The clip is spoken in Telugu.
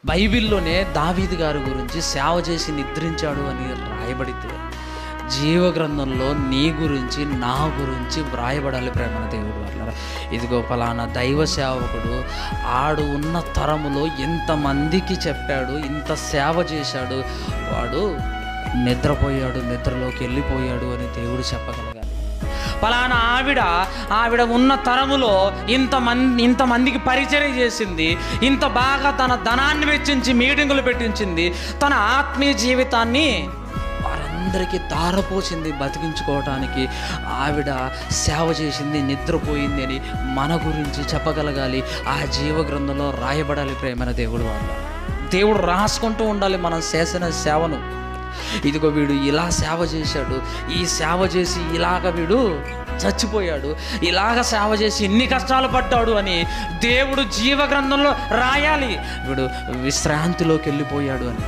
బైబిల్లోనే దావీదు గారి గురించి సేవ చేసి నిద్రించాడు అని రాయబడితే, జీవ గ్రంథంలో నీ గురించి నా గురించి వ్రాయబడాలి ప్రేమ దేవుడు వల్ల. ఇదిగో ఫలానా దైవ సేవకుడు ఆడు ఉన్న తరములో ఇంతమందికి చెప్పాడు, ఇంత సేవ చేశాడు, వాడు నిద్రపోయాడు, నిద్రలోకి వెళ్ళిపోయాడు అని దేవుడు చెప్పగలగాలి. ఫలానా ఆవిడ ఉన్న తరములో ఇంతమందికి పరిచయం చేసింది, ఇంత బాగా తన ధనాన్ని వెచ్చించి మీటింగులు పెట్టించింది, తన ఆత్మీయ జీవితాన్ని వారందరికీ ధారపోసింది బతికించుకోవటానికి. ఆవిడ సేవ చేసింది, నిద్రపోయింది అని మన గురించి చెప్పగలగాలి. ఆ జీవ గ్రంథంలో రాయబడాలి ప్రేమైన దేవుడు వల్ల. దేవుడు రాసుకుంటూ ఉండాలి మనం చేసిన సేవను. ఇదిగో వీడు ఇలా సేవ చేశాడు, ఈ సేవ చేసి ఇలాగ వీడు చచ్చిపోయాడు, ఇలాగ సేవ చేసి ఇన్ని కష్టాలు పడ్డాడు అని దేవుడు జీవ గ్రంథంలో రాయాలి. వీడు విశ్రాంతిలోకి వెళ్ళిపోయాడు అని.